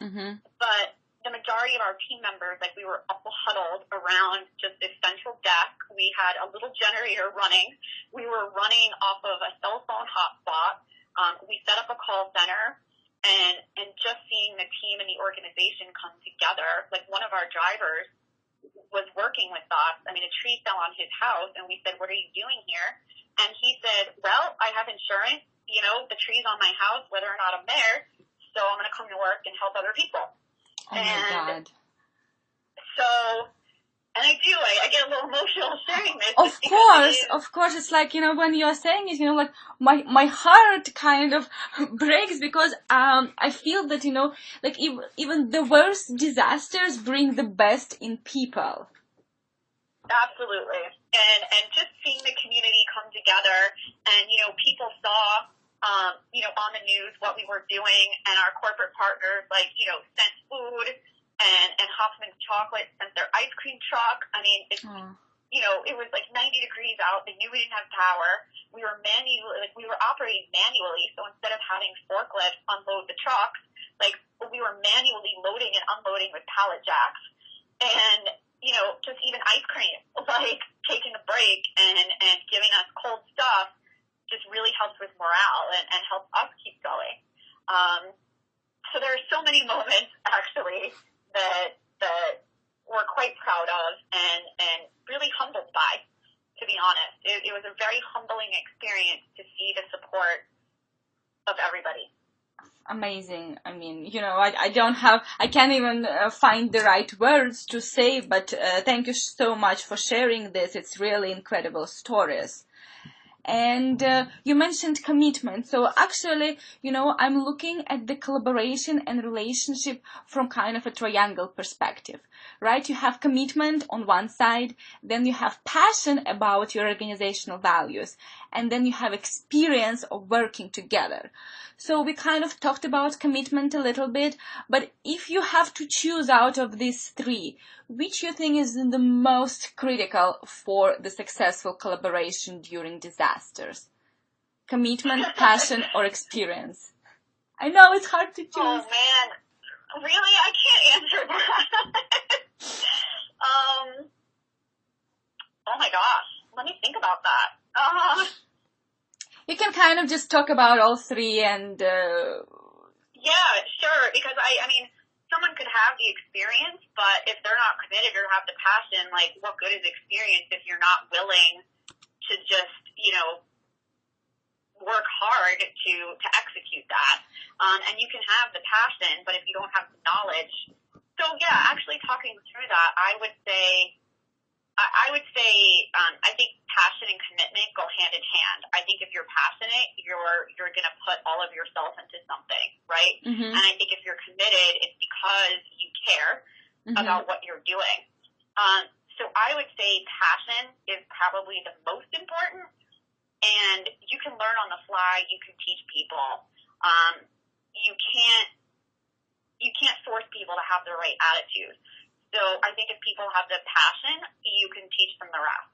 Mm-hmm. But the majority of our team members, like, we were all huddled around just this central desk. We had a little generator running. We were running off of a cell phone hotspot. We set up a call center, and just seeing the team and the organization come together, like, one of our drivers was working with us. I mean, a tree fell on his house, and we said, "What are you doing here?" And he said, "Well, I have insurance. You know, the tree's on my house, whether or not I'm there, so I'm going to come to work and help other people." Oh, my God. So, and I get a little emotional sharing this. Of course, it's like, when you're saying it, like, my heart kind of breaks, because I feel that, like, even the worst disasters bring the best in people. Absolutely. And just seeing the community come together, and, people saw, on the news what we were doing, and our corporate partners, like, sent food, and Hoffman's Chocolate sent their ice cream truck. I mean, it was like 90 degrees out. They knew we didn't have power. We were operating manually, so instead of having forklifts unload the trucks, like, we were manually loading and unloading with pallet jacks. And, just even ice cream, like, taking a break and giving us cold stuff just really helps with morale and helps us keep going. So there are so many moments, actually, that we're quite proud of and really humbled by, to be honest. It was a very humbling experience to see the support of everybody. Amazing. I mean, I can't even find the right words to say, but thank you so much for sharing this. It's really incredible stories. And you mentioned commitment. So actually, I'm looking at the collaboration and relationship from kind of a triangle perspective, right? You have commitment on one side, then you have passion about your organizational values, and then you have experience of working together. So we kind of talked about commitment a little bit, but if you have to choose out of these three, which you think is the most critical for the successful collaboration during disasters? Commitment, passion, or experience? I know it's hard to choose. Oh, man. Really? I can't answer that. Oh, my gosh. Let me think about that. You can kind of just talk about all three and... Yeah, sure, because I mean, someone could have the experience, but if they're not committed or have the passion, like, what good is experience if you're not willing to just, work hard to execute that? And you can have the passion, but if you don't have the knowledge. So, yeah, actually talking through that, I would say, I think passion and commitment go hand in hand. I think if you're passionate, you're going to put all of yourself into something, right? Mm-hmm. And I think if you're committed, it's because you care about what you're doing. So I would say passion is probably the most important, and you can learn on the fly. You can teach people. You can't force people to have the right attitude. So I think if people have the passion, you can teach them the rest.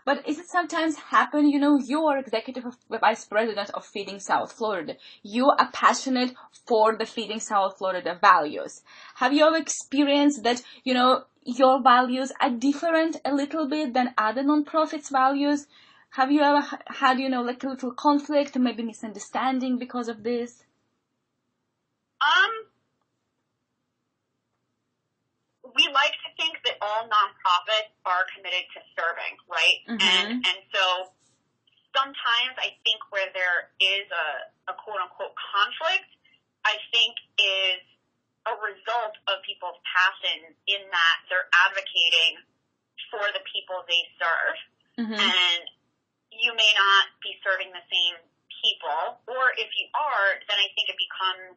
But is it sometimes happen, you're executive vice president of Feeding South Florida. You are passionate for the Feeding South Florida values. Have you ever experienced that, your values are different a little bit than other nonprofits' values? Have you ever had, like a little conflict or maybe misunderstanding because of this? We like to think that all nonprofits are committed to serving, right? Mm-hmm. And so sometimes I think where there is a quote-unquote conflict, I think is a result of people's passion in that they're advocating for the people they serve. Mm-hmm. And you may not be serving the same people, or if you are, then I think it becomes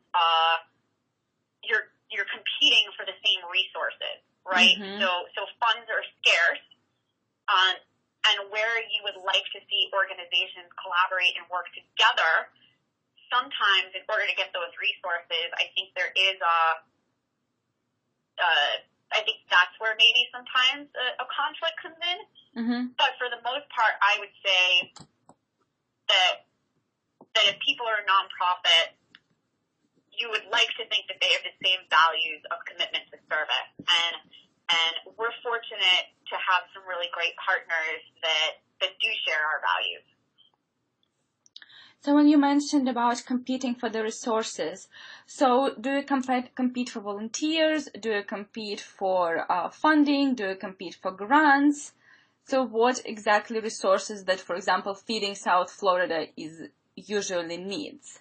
you're competing for the same resources, right? Mm-hmm. So funds are scarce, and where you would like to see organizations collaborate and work together, sometimes in order to get those resources, I think there is I think that's where maybe sometimes a conflict comes in. Mm-hmm. But for the most part, I would say that if people are a nonprofit, you would like to think that they have the values of commitment to service. And we're fortunate to have some really great partners that do share our values. So when you mentioned about competing for the resources, so do you compete for volunteers? Do you compete for funding? Do you compete for grants? So what exactly resources that, for example, Feeding South Florida usually needs?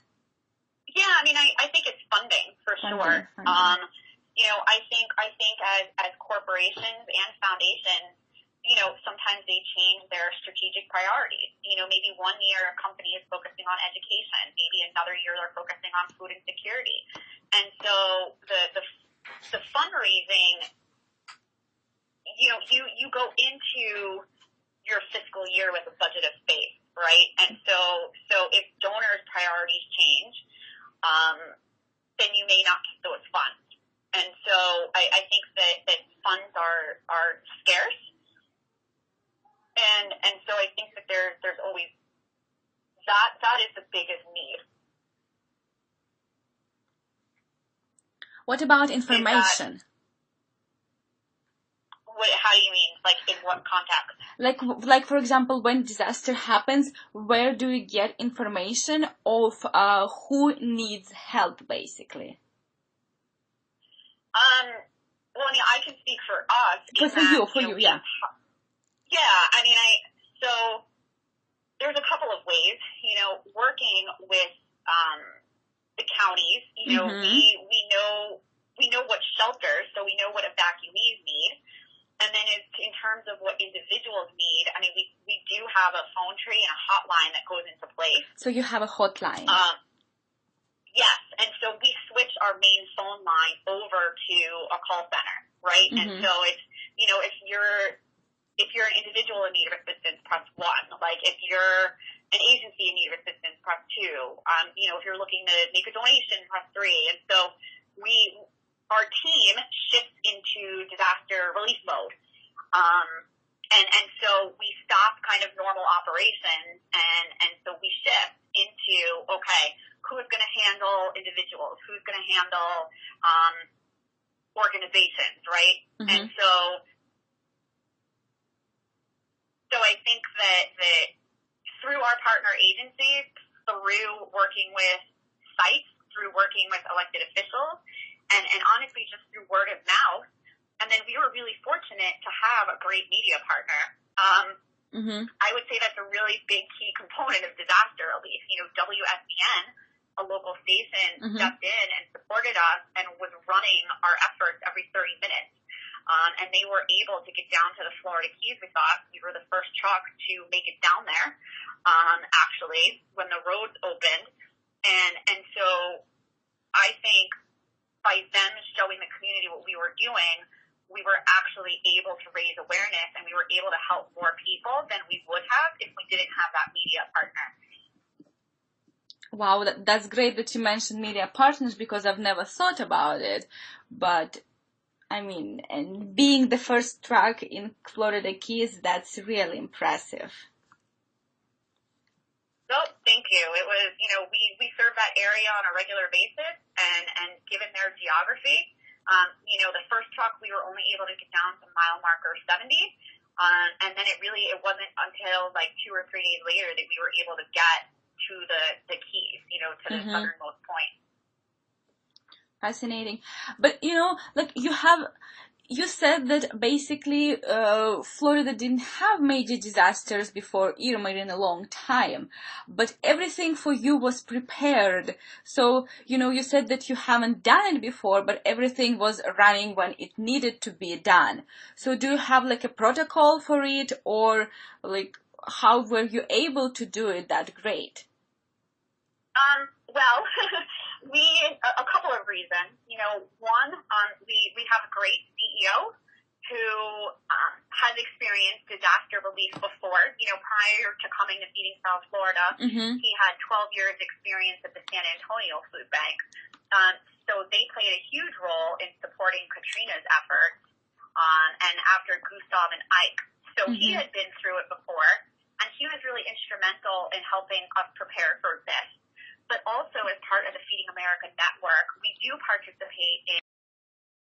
Yeah, I mean, I think it's funding for sure. Funding. I think as corporations and foundations, sometimes they change their strategic priorities. Maybe one year a company is focusing on education, maybe another year they're focusing on food insecurity. And so the fundraising, you go into your fiscal year with a budget of space, right? And so if donors' priorities change, then you may not get those funds. And so I think that funds are scarce. And so I think that there's always that is the biggest need. What about information? How do you mean? Like in what context? Like for example, when disaster happens, where do you get information of who needs help, basically? Well, I mean, I can speak for us. For you, yeah. Yeah, I mean, so there's a couple of ways, working with the counties, mm-hmm. we know what shelters, so we know what evacuees need. And then in terms of what individuals need, I mean, we do have a phone tree and a hotline that goes into place. So you have a hotline. Yes, and so we switch our main phone line over to a call center, right? Mm-hmm. And so it's, if you're an individual in need of assistance, press 1. Like if you're an agency in need of assistance, press 2. If you're looking to make a donation, press 3. And so our team shifts into disaster relief mode. And so we stop kind of normal operations and so we shift into, okay, who's going to handle individuals? Who's going to handle, organizations, right? Mm-hmm. And so I think that through our partner agencies, through working with sites, through working with elected officials, and honestly just through word of mouth, and then we were really fortunate to have a great media partner. Mm-hmm. I would say that's a really big key component of disaster relief. WSBN, a local station, mm-hmm. stepped in and supported us and was running our efforts every 30 minutes. And they were able to get down to the Florida Keys with us. We were the first truck to make it down there, actually, when the roads opened. And so I think by them showing the community what we were doing, we were actually able to raise awareness and we were able to help more people than we would have if we didn't have that media partner. Wow, that's great that you mentioned media partners because I've never thought about it. But I mean, and being the first truck in Florida Keys, that's really impressive. So, thank you. It was, we serve that area on a regular basis, and given their geography, the first truck we were only able to get down to mile marker 70, and then it wasn't until like 2 or 3 days later that we were able to get to the Keys, to the mm-hmm. southernmost point. Fascinating. But, you said that basically Florida didn't have major disasters before Irma in a long time, but everything for you was prepared. So, you said that you haven't done it before, but everything was running when it needed to be done. So do you have like a protocol for it, or like how were you able to do it that great? Well, a couple of reasons. One, we have a great CEO who has experienced disaster relief before. Prior to coming to Feeding South Florida, mm-hmm. he had 12 years experience at the San Antonio Food Bank. So they played a huge role in supporting Katrina's efforts, and after Gustav and Ike. So mm-hmm. he had been through it before, and he was really instrumental in helping us prepare for this. But also as part of the Feeding America Network, we do participate in